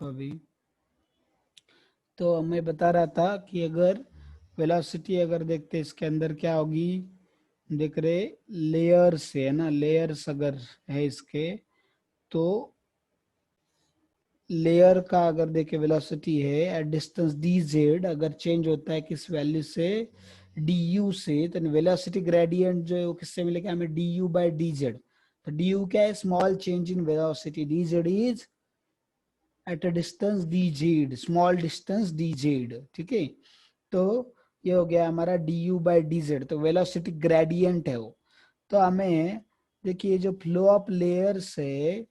इसको अभी। तो मैं बता रहा था कि अगर वेलोसिटी अगर देखते इसके अंदर क्या होगी, देख रहे लेयर्स है ना, लेयर्स अगर है इसके, तो लेयर का अगर देखे वेलोसिटी है एट डिस्टेंस डी जेड, अगर चेंज होता है किस वैल्यू से, डी यू से, तो वेलोसिटी ग्रेडियंट जो है वो किससे मिलेगा हमें, D U by D Z. तो डी यू क्या है, small change in velocity, D Z is at a distance D Z, small distance D Z, ठीक है। तो ये हो गया हमारा D U by D Z, तो वेलोसिटी ग्रेडियंट है वो। तो हमें देखिए जो फ्लो ऑफ लेयर्स है,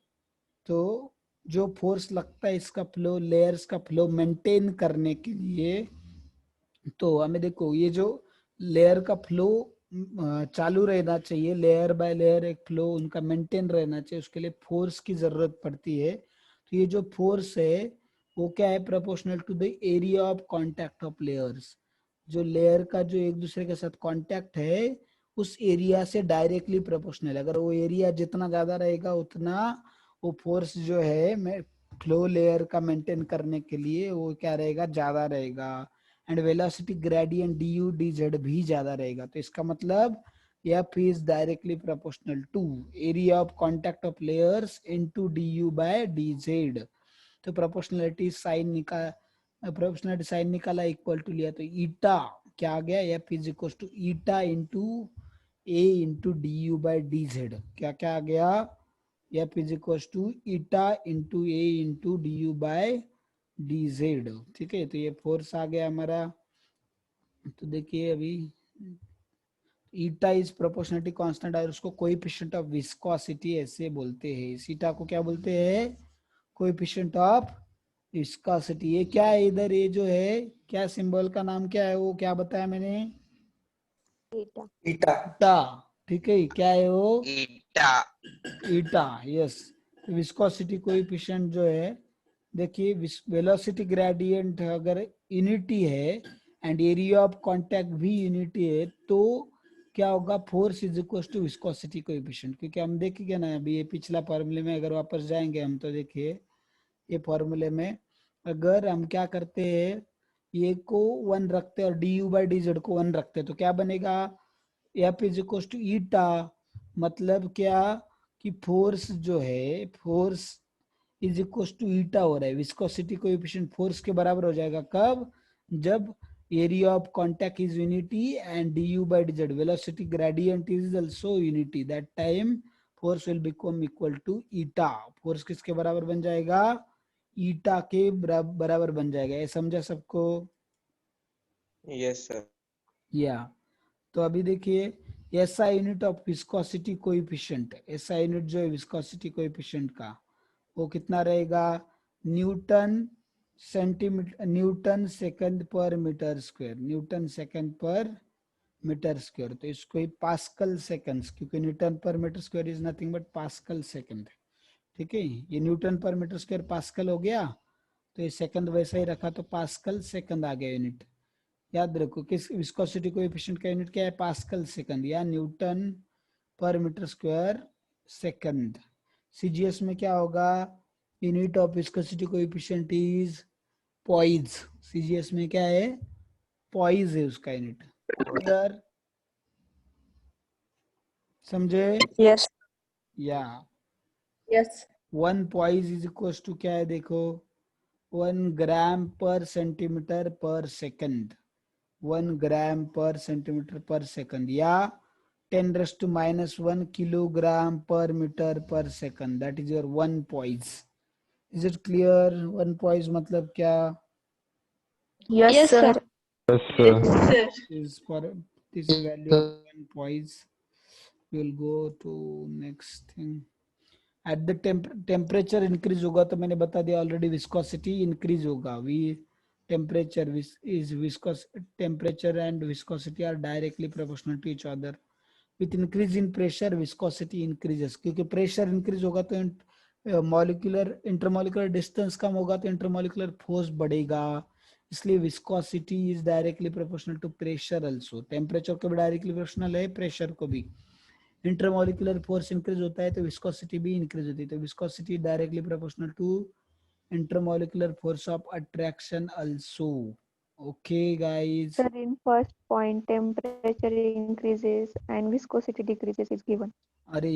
तो जो फोर्स लगता है इसका फ्लो, लेयर्स का फ्लो मेंटेन करने के लिए, तो हमें देखो ये जो लेयर का फ्लो चालू रहना चाहिए, लेयर बाय लेयर एक फ्लो उनका मेंटेन रहना चाहिए, उसके लिए फोर्स की जरूरत पड़ती है। तो ये जो फोर्स है वो क्या है, proportional to the area of contact of layers, जो लेयर का जो एक दूसरे के साथ कांटेक्ट है उस एरिया से डायरेक्टली प्रोपोर्शनल। अगर वो एरिया जितना ज्यादा रहेगा उतना वो फोर्स जो है फ्लो लेयर का मेंटेन करने के लिए वो क्या रहेगा, ज्यादा रहेगा। And velocity gradient D U D Z भी ज्यादा रहेगा। तो इसका मतलब F is directly proportional to area of contact of layers into D U by D Z. तो प्रोपोर्शनलिटी साइन निकाला इक्वल टू लिया, तो ईटा क्या आ गया, F is equal to eta into A into D U by D Z. क्या क्या आ गया, F is equal to eta into A into D U by D Z, ठीक है। तो ये फोर्स आ गया हमारा। तो देखिए अभी ईटा इज प्रोपोर्शनलिटी कांस्टेंट और उसको कोएफिशिएंट ऑफ विस्कोसिटी ऐसे बोलते हैं। इस ईटा को क्या बोलते हैं, कोएफिशिएंट ऑफ विस्कोसिटी। ये क्या है इधर, ये जो है क्या सिंबल का नाम क्या है, वो क्या बताया मैंने, ईटा। ईटा, ठीक है। क्या है वो, eta. Eta, yes. Viscosity coefficient जो है, देखिए वेलोसिटी ग्रेडियंट अगर यूनिटी है एंड एरिया ऑफ कांटेक्ट भी यूनिटी है, तो क्या होगा, force is equal to viscosity coefficient. क्योंकि हम देखेंगे ना अभी ये पिछला फॉर्मूले में अगर वापस जाएंगे हम, तो देखिए ये फॉर्मूले में अगर हम क्या करते हैं, ये को 1 रखते हैं और D U by D Z को 1 रखते हैं, तो क्या बनेगा, एफ इज इक्वल टू ईटा। मतलब क्या कि फोर्स जो है, फोर्स इज इक्वल टू ईटा हो रहा है, विस्कोसिटी कोएफिशिएंट फोर्स के बराबर हो जाएगा कब, जब area of contact is unity and D U by D Z velocity gradient is also unity, that time force will become equal to eta. Force किसके बराबर बन जाएगा, ईटा के बराबर बन जाएगा। ये समझा सबको, यस सर। या। तो अभी देखिए SI unit of viscosity coefficient, SI unit जो है विस्कोसिटी कोएफिशिएंट का, वो कितना रहेगा, newton centimetre, newton second per metre square, newton second per metre square. तो इसको ही पास्कल सेकंड्स, क्योंकि newton per metre square is nothing but pascal second, ठीक है। ये Newton per metre square pascal हो गया, तो ये सेकंड वैसा ही रखा तो पास्कल सेकंड आ गया यूनिट। याद रखो किस विस्कोसिटी कोएफिशिएंट का यूनिट क्या है, पास्कल सेकंड या newton per metre square second. CGS में क्या होगा, unit of viscosity coefficient is poise. CGS में क्या है, पॉइज है उसका यूनिट। क्लियर, समझे, यस या। Yes 1 poise is equal to क्या है, देखो 1 ग्राम पर सेंटीमीटर पर सेकंड, 1 ग्राम पर सेंटीमीटर पर सेकंड, या 10⁻⁻1 kilogram per metre per second, that is your 1 poise. Is it clear, 1 poise मतलब क्या, yes sir is for this is value of 1 poise. We'll go to next thing. At the temperature increase होगा, तो मैंने बता दिया already, viscosity increase होगा। We temperature is viscous, temperature and viscosity are directly proportional to each other. With increase in pressure viscosity increases, क्योंकि pressure increase होगा तो molecular intermolecular distance कम होगा तो इंटरमॉलिक्यूलर फोर्स बढ़ेगा, इसलिए viscosity is directly proportional to pressure also. Temperature को भी directly proportional है, प्रेशर को भी। इंटरमॉलिक्यूलर फोर्स इंक्रीज होता है तो विस्कोसिटी भी इंक्रीज होती है, तो viscosity directly proportional to intermolecular force of attraction also. Okay, guys. Sir, in first point, temperature increases and viscosity decreases is given. अरे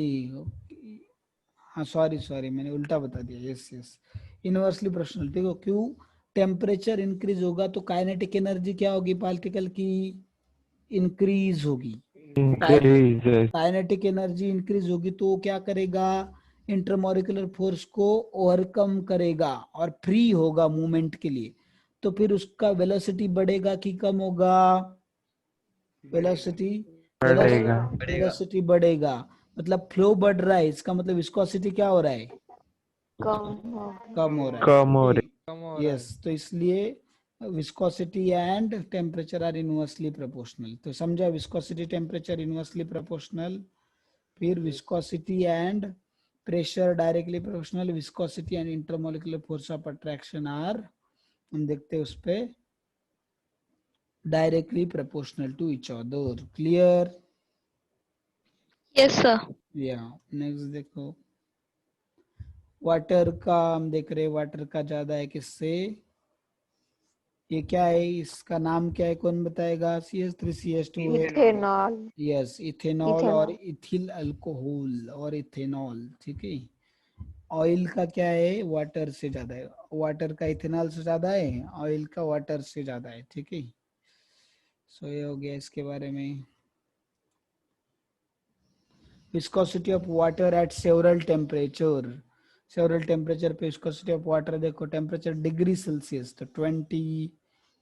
हाँ, सॉरी सॉरी, मैंने उल्टा बता दिया। Yes yes, inversely proportional. देखो, क्यों टेम्परेचर इंक्रीज होगा तो काइनेटिक एनर्जी क्या होगी पार्टिकल की? इंक्रीज होगी। increases, काइनेटिक एनर्जी इंक्रीज होगी तो वो क्या करेगा? इंटरमोलिकुलर फोर्स को ओवरकम करेगा और फ्री होगा मूवमेंट के लिए। तो फिर उसका वेलोसिटी बढ़ेगा कि कम होगा? वेलोसिटी बढ़ेगा, वेलोसिटी बढ़ेगा, मतलब फ्लो बढ़ रहा है, इसका मतलब विस्कोसिटी क्या हो रहा है? कम होगा। कम हो रहा है। कम हो रही, यस, तो इसलिए viscosity and temperature are inversely proportional. तो समझा, विस्कोसिटी टेम्परेचर इनवर्सली प्रोपोर्शनल। फिर viscosity and pressure directly proportional. Viscosity and intermolecular force of attraction are, हम देखते हैं उस पे, directly proportional to each other. Clear? Yes, sir. या नेक्स्ट देखो, वाटर का हम देख रहे हैं, वाटर का ज्यादा है किससे? ये क्या है, इसका नाम क्या है, कौन बताएगा? CH3CH2 है। इथेनॉल। यस, इथेनॉल और इथेनॉल। इथिल अल्कोहल और इथेनॉल। ठीक है। ऑयल का क्या है? वाटर से ज्यादा है। वाटर का इथेनॉल से ज्यादा है, ऑयल का वाटर से ज्यादा है। ठीक है। सो ये हो गया इसके बारे में। Viscosity of water at several temperature. Several temperature पे विस्कोसिटी ऑफ वाटर देखो, टेम्परेचर डिग्री सेल्सियस, तो 20,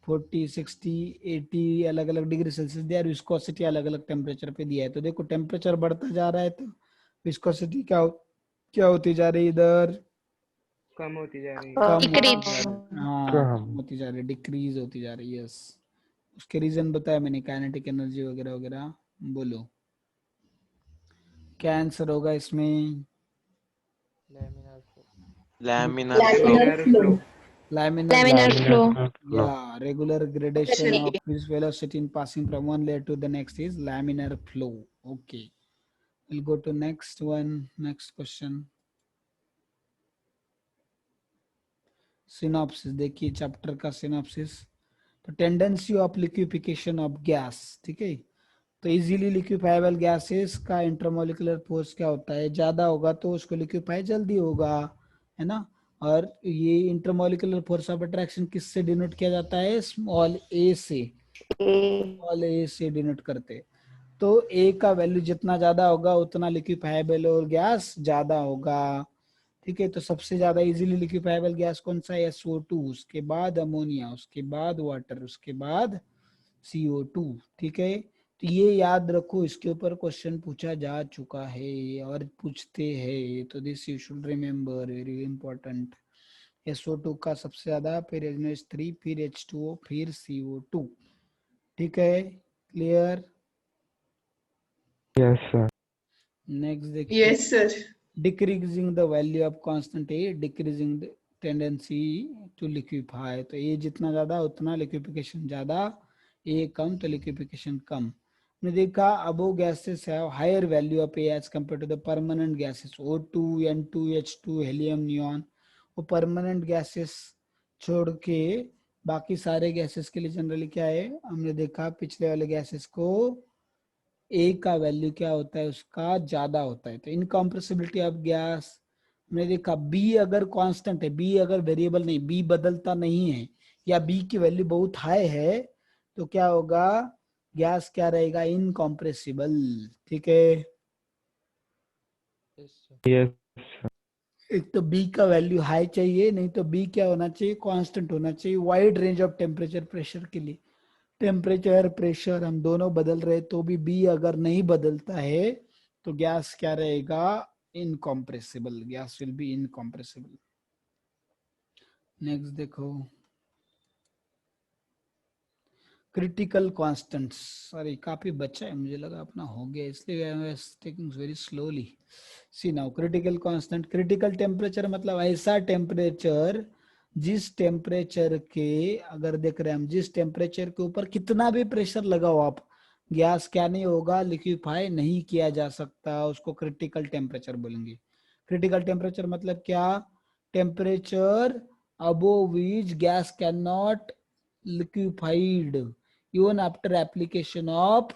40, 60, 80 अलग अलग डिग्री सेल्सियस दिया, विस्कोसिटी अलग अलग टेम्परेचर पे दिया है। तो देखो टेम्परेचर बढ़ता जा रहा है तो विस्कोसिटी क्या होती जा रही है इधर? कम होती जा रही है। कम होती Decrease. जा रही है। हाँ, कम। कम होती जा रही है, डिक्रीज होती जा रही है। यस, उसके रीजन बताया मैंने, काइनेटिक एनर्जी वगैरह वगैरह। बोलो क्या आंसर होगा इसमें? Laminar Laminar flow. flow. Laminar Laminar flow. flow, yeah, regular gradation of this velocity in passing from one layer to the next is laminar flow. Okay, we'll go to next one. Next question. Synopsis देखिए, chapter का synopsis. तो tendency of liquefaction of gas. ठीक है। तो easily लिक्विफाइबल gases का intermolecular force क्या होता है? ज्यादा होगा तो उसको लिक्विफाई जल्दी होगा, है ना। और ये इंटरमोलिकुलर फोर्स ऑफ अट्रैक्शन किससे डिनोट किया जाता है? स्मॉल ए से। A. स्मॉल ए से डिनोट करते। तो ए का वैल्यू जितना ज्यादा होगा उतना लिक्विफाइबल और गैस ज्यादा होगा। ठीक है। तो सबसे ज्यादा इजीली लिक्विफाइबल गैस कौन सा है? SO2, उसके बाद अमोनिया, उसके बाद वाटर, उसके बाद CO2। ठीक है। तो ये याद रखो, इसके ऊपर क्वेश्चन पूछा जा चुका है और पूछते हैं, तो this you should remember, very important. SO2 का सबसे ज्यादा, फिर NH3, फिर H2O, फिर CO2। ठीक है। क्लियर? yes sir, नेक्स्ट देखिए, Yes, sir. decreasing the value of constant A, decreasing the tendency to liquefy। तो A जितना ज्यादा उतना लिक्विफिकेशन ज्यादा, A कम तो लिक्विफिकेशन कम। हमने देखा above gases have higher value of A as compared to the permanent gases, O2, N2, H2, helium, neon। वो permanent gases छोड़ के बाकी सारे गैसेस के लिए जनरली क्या है, हमने देखा पिछले वाले गैसेस को ए का वैल्यू क्या होता है, उसका ज्यादा होता है। तो इनकम्प्रेसिबिलिटी ऑफ गैस हमने देखा, बी अगर कांस्टेंट है, बी अगर वेरिएबल नहीं, बी बदलता नहीं है, या बी की वैल्यू बहुत हाई है, तो क्या होगा? गैस क्या रहेगा? इनकम्प्रेसिबल। ठीक है। yes एक तो बी का वैल्यू हाई चाहिए, नहीं तो बी क्या होना चाहिए? कांस्टेंट होना चाहिए, wide range of temperature pressure के लिए। टेम्परेचर प्रेशर हम दोनों बदल रहे तो भी बी अगर नहीं बदलता है तो गैस क्या रहेगा? Incompressible. Gas will be incompressible. Next देखो, क्रिटिकल कांस्टेंट्स। सॉरी, काफी बच्चा है, मुझे लगा अपना हो गया, इसलिए I was taking very slowly. See now, critical constant. Critical temperature मतलब ऐसा टेम्परेचर जिस टेम्परेचर के, अगर देख रहे हैं हम, जिस टेम्परेचर के ऊपर कितना भी प्रेशर लगाओ आप, गैस क्या नहीं होगा? लिक्विफाई नहीं किया जा सकता, उसको क्रिटिकल टेम्परेचर बोलेंगे। क्रिटिकल टेम्परेचर मतलब क्या? Temperature above which gas cannot liquefied even after application of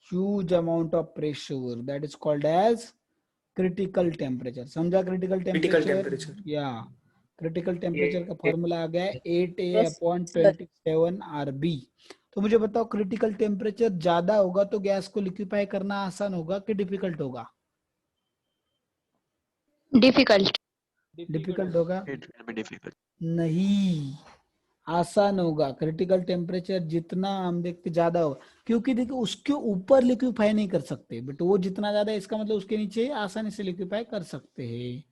huge amount of pressure, that is called as critical temperature. समझा critical temperature? या critical temperature का फॉर्मूला आ गया 8A/27 RB। तो मुझे बताओ क्रिटिकल टेम्परेचर ज्यादा होगा तो गैस को लिक्विफाई करना आसान होगा कि डिफिकल्ट होगा? Difficult. डिफिकल्ट होगा? It will be difficult. नहीं, आसान होगा। क्रिटिकल टेम्परेचर जितना हम देखते ज्यादा होगा, क्योंकि देखो उसके ऊपर लिक्विफाई नहीं कर सकते, बट वो जितना ज्यादा है इसका मतलब उसके नीचे आसानी से लिक्विफाई कर सकते हैं।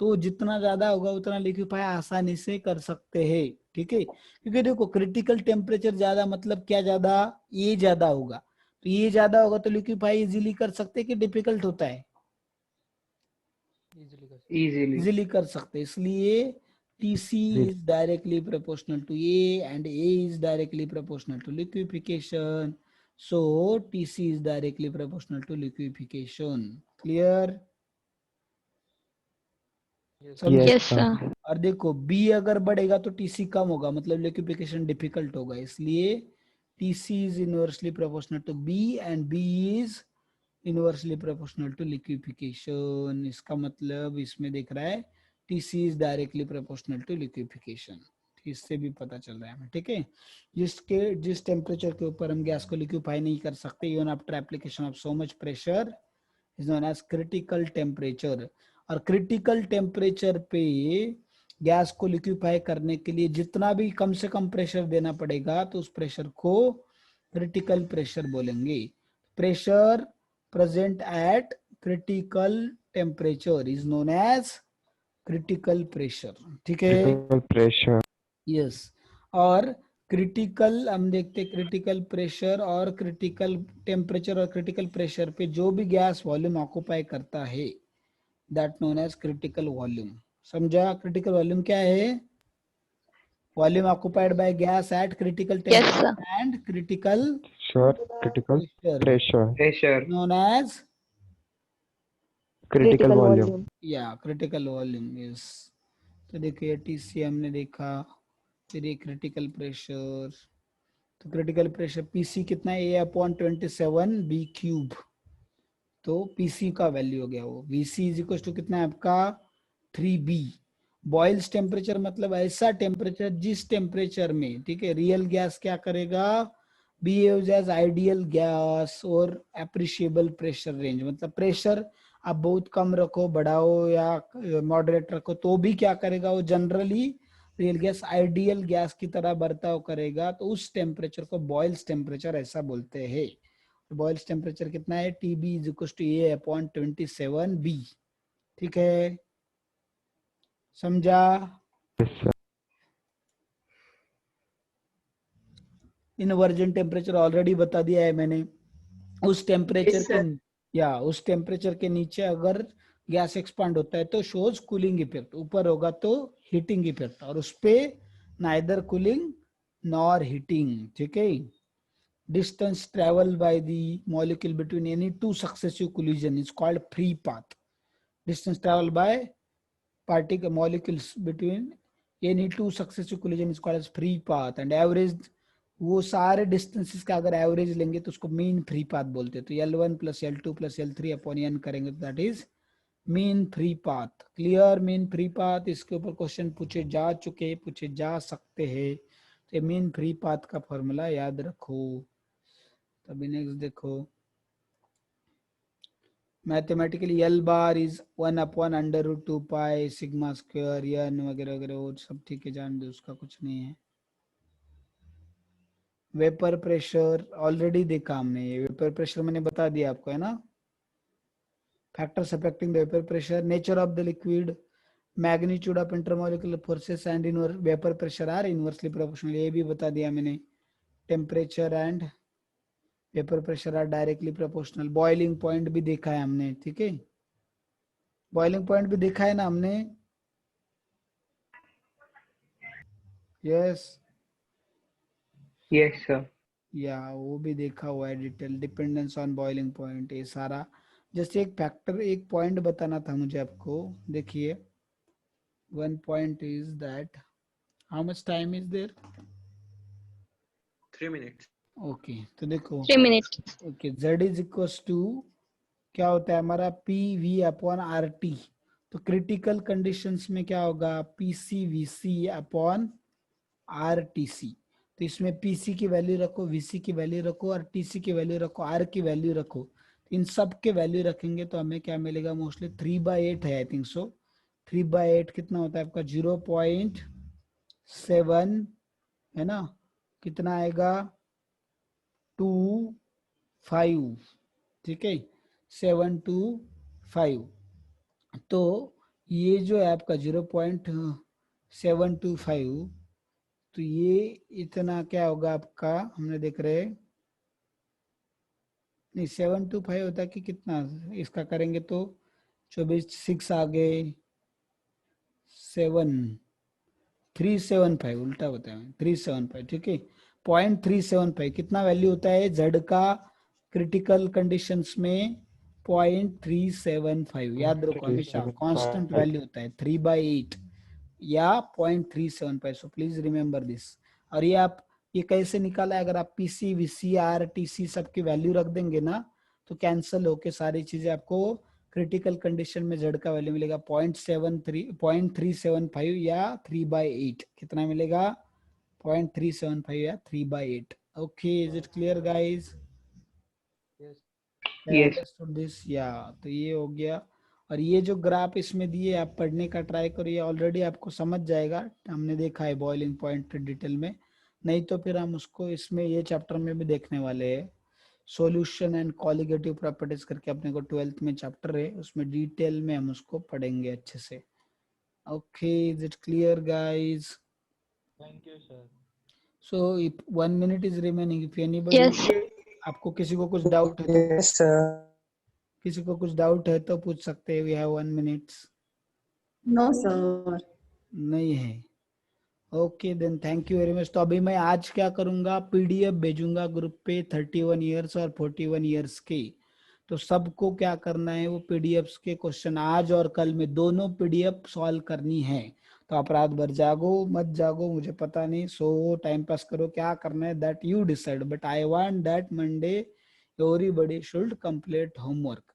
तो जितना ज्यादा होगा उतना लिक्विफाई आसानी से कर सकते हैं, ठीक है। क्योंकि देखो क्रिटिकल टेम्परेचर ज्यादा मतलब क्या, ज्यादा ये ज्यादा होगा, तो ये ज्यादा होगा तो लिक्विफाई इजीली कर सकते हैं कि डिफिकल्ट होता है? Easily. इजीली कर सकते, इसलिए TC is directly proportional to A and A is directly proportional to liquefaction. So TC is directly proportional to liquefaction. Clear? समझे? Yes, sir. और देखो B अगर बढ़ेगा तो TC कम होगा, मतलब लिक्विफिकेशन डिफिकल्ट होगा, इसलिए TC is inversely proportional to B and B is inversely proportional to liquefaction। इसका मतलब इसमें देख रहा है TC is directly proportional to liquefaction। इससे भी पता चल रहा है हमें, ठीक है। जिस टेम्परेचर के ऊपर हम गैस को लिक्विफाई नहीं कर सकते even after application of so much pressure is known as critical temperature. और क्रिटिकल टेम्परेचर पे गैस को लिक्विफाई करने के लिए जितना भी कम से कम प्रेशर देना पड़ेगा तो उस प्रेशर को क्रिटिकल प्रेशर बोलेंगे। Pressure present at critical temperature is known as critical pressure, ठीक है। Critical pressure. यस, और क्रिटिकल हम देखते क्रिटिकल प्रेशर और क्रिटिकल टेम्परेचर और क्रिटिकल प्रेशर पे जो भी गैस वॉल्यूम ऑक्यूपाई करता है that known as critical volume. समझा? क्रिटिकल वॉल्यूम क्या है? Volume occupied by gas at critical Yes, sir. Temperature and critical Sure. Critical pressure pressure. Pressure. Known as Critical volume. या critical volume. Yes, तो देखिए TC हमने देखा, फिर ये क्रिटिकल प्रेशर, तो क्रिटिकल प्रेशर PC कितना है? A/27 B³। तो PC का वैल्यू हो गया वो VC इज इक्वल टू कितना है आपका 3B। बॉइल्स टेम्परेचर मतलब ऐसा टेम्परेचर जिस टेम्परेचर में, ठीक है, रियल गैस क्या करेगा, बिहेव्स एज आइडियल गैस और एप्रिशिएबल प्रेशर रेंज। मतलब प्रेशर आप बहुत कम रखो, बढ़ाओ या मॉडरेट रखो तो भी क्या करेगा वो, generally real gas ideal gas की तरह बर्ताव करेगा। तो उस टेम्परेचर को बॉइल्स टेम्परेचर ऐसा बोलते हैं। बॉइल्स टेम्परेचर कितना है? TB is equal to A/27B, ठीक है। समझा? Yes, sir. Inversion temperature already बता दिया है मैंने। उस टेम्परेचर Yes, के sir. या उस टेम्परेचर के नीचे अगर गैस एक्सपांड होता है तो शोज कूलिंग इफेक्ट, ऊपर होगा तो हीटिंग इफेक्ट, और उस पे नाइदर कूलिंग नॉर हीटिंग, ठीक है। Distance travel by the molecule between any two successive collision is called free path. Distance travel by particle molecules between any two successive collision is called as free path, and average वो सारे distances का अगर average लेंगे तो उसको mean free path बोलते हैं। तो L1 + L2 + L3 upon n करेंगे तो that is mean free path. Clear? Mean free path, इसके ऊपर क्वेश्चन पूछे जा चुके, पूछे जा सकते हैं। तो मीन फ्री पाथ का फॉर्मूला याद रखो। तभी नेक्स्ट देखो, mathematically L bar is 1/√2 pi sigma square n वगैरह वगैरह, वो सब ठीक है, जान दो, उसका कुछ नहीं है। वेपर प्रेशर ऑलरेडी देखा हमने, ये वेपर प्रेशर मैंने बता दिया आपको, है ना। Factors affecting the vapour pressure, nature of the liquid, magnitude of intermolecular forces and in vapour pressure are inversely proportional, ये भी बता दिया मैंने। Temperature and vapour pressure are directly proportional. Boiling point भी देखा है हमने, ठीक है, बॉइलिंग पॉइंट भी देखा है ना हमने। Yes, Yes, sir. या वो भी देखा हुआ है detail, dependence on boiling point, ये सारा। जैसे एक फैक्टर, एक पॉइंट बताना था मुझे आपको, देखिए one point is that how much time is there? 3 minutes. Okay, तो देखो 3 minutes. Okay z is equal to क्या होता है हमारा P V upon R T. तो क्रिटिकल कंडीशंस में क्या होगा P C V C upon R T C. तो इसमें पी सी की वैल्यू रखो, वी सी की वैल्यू रखो और टी सी की वैल्यू रखो, आर की वैल्यू रखो। तो इन सब के वैल्यू रखेंगे तो हमें क्या मिलेगा मोस्टली 3/8 है आई थिंक सो। 3/8 कितना होता है आपका 0.7 है ना, कितना आएगा 2.5 ठीक है 725। तो ये जो है आपका 0.725 तो ये इतना क्या होगा आपका हमने देख रहे नहीं 725 होता है कि कितना इसका करेंगे तो 24 6 आ गए 7 375 उल्टा होता है 375 ठीक है 0.375 कितना वैल्यू होता है जेड का क्रिटिकल कंडीशंस में 0.375 याद रखो हमेशा 375 कांस्टेंट वैल्यू होता है 3/8 या 0.375 सो प्लीज रिमेंबर दिस। और ये आप ये कैसे निकाला है अगर आप पीसी वीसी आर टीसी सबकी वैल्यू रख देंगे ना तो कैंसिल होके सारी चीजें आपको क्रिटिकल कंडीशन में जेड का वैल्यू मिलेगा 0.375 या 3/8 कितना मिलेगा 0.375 या 3/8। Okay is it clear guys? Yes. This या तो ये हो गया। और ये जो ग्राफ इसमें दिए आप पढ़ने का ट्राई करो, ये ऑलरेडी आपको समझ जाएगा, हमने देखा है बॉइलिंग पॉइंट डिटेल में। नहीं तो फिर हम उसको इसमें ये चैप्टर में भी देखने वाले हैं सॉल्यूशन एंड कॉलिगेटिव प्रॉपर्टीज करके अपने को 12th में चैप्टर है उसमें डिटेल में हम उसको पढ़ेंगे अच्छे से। Okay is it clear guys? Thank you, sir. So 1 minute is remaining if anybody Yes. आपको किसी को कुछ डाउट है तो Yes, sir. किसी को कुछ डाउट है तो पूछ सकते हैं। We have 1 minute। No, sir. नहीं है okay then thank you very much. तो अभी मैं आज क्या करूंगा पीडीएफ भेजूंगा ग्रुप पे 31 ईयर्स और 41 ईयर्स के। तो सबको क्या करना है वो पीडीएफ के क्वेश्चन आज और कल में दोनों पीडीएफ सॉल्व करनी है। तो आप रात भर जागो मत जागो मुझे पता नहीं, सो टाइम पास करो क्या करना है that you decide, but I want that Monday everybody should complete homework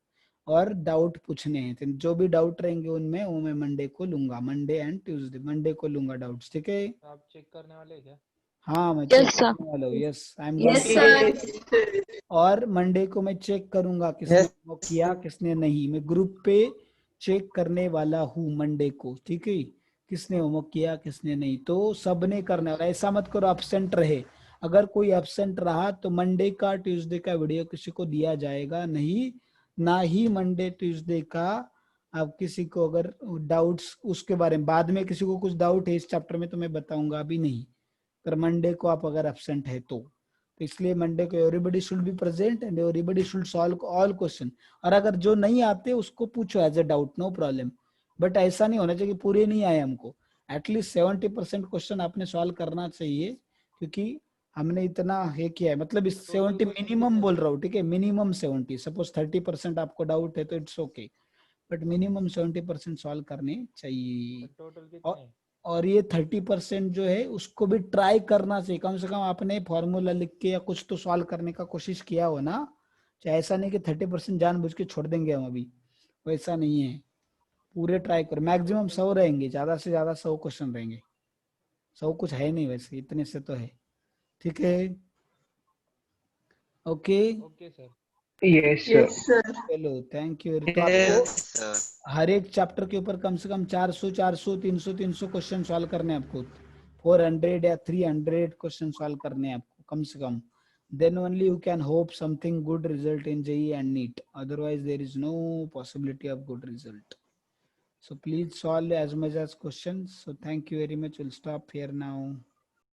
और डाउट पूछने हैं। तो जो भी डाउट रहेंगे उनमें वो मैं मंडे को लूंगा, मंडे एंड ट्यूसडे मंडे को लूंगा डाउट्स ठीक है? तो आप चेक करने वाले हैं क्या? हाँ मैं Yes, चेक sir. करने वाला हूँ। Yes I am Yes, sir. और मंडे को मैं चेक करूंगा किसने Yes. वो किया किसने नहीं। मैं ग्रुप पे चेक करने वाला हूँ मंडे को ठीक है, किसने होमवर्क किया किसने नहीं। तो सबने करना है, ऐसा मत करो एब्सेंट रहे। अगर कोई एब्सेंट रहा तो मंडे का ट्यूसडे का वीडियो किसी को दिया जाएगा नहीं, ना ही मंडे ट्यूसडे का। आप किसी को अगर डाउट्स उसके बारे में बाद में किसी को कुछ डाउट है इस चैप्टर में तो मैं बताऊंगा, अभी नहीं। पर मंडे को आप अगर एब्सेंट है तो इसलिए मंडे को everybody should be present and everybody should solve all question. और अगर जो नहीं आते उसको पूछो as a doubt no problem, but ऐसा नहीं होना चाहिए कि पूरे नहीं आए हमको। एटलीस्ट 70% क्वेश्चन आपने सॉल्व करना चाहिए क्योंकि हमने इतना है किया है, मतलब इस 70 मिनिमम बोल रहा हूँ ठीक है, मिनिमम 70। सपोज 30% आपको डाउट है तो it's okay, but minimum 70% solve करने चाहिए। टोटल कितने हैं? और ये 30% जो है उसको भी ट्राई करना चाहिए, कम से कम आपने फॉर्मूला लिख के या कुछ तो सॉल्व करने का कोशिश किया हो ना। चाहे ऐसा नहीं कि 30% जानबूझ के छोड़ देंगे हम अभी, वैसा नहीं है। पूरे ट्राई करो, मैक्सिमम 100 रहेंगे, ज्यादा से ज्यादा 100 क्वेश्चन रहेंगे। 100 कुछ है नहीं वैसे, इतने से तो है ठीक है। Okay okay sir. Yes, sir. Yes, sir. चलो थैंक यू। तो आपको Yes, हर एक चैप्टर के ऊपर कम से कम 400 400 300 300 क्वेश्चन सॉल्व करने हैं आपको। 400 या 300 क्वेश्चन सॉल्व करने हैं आपको कम से कम। then only you can hope something good result in JEE and NEET, otherwise there is no possibility of good result. So please solve as much as questions. So thank you very much, we'll stop here now.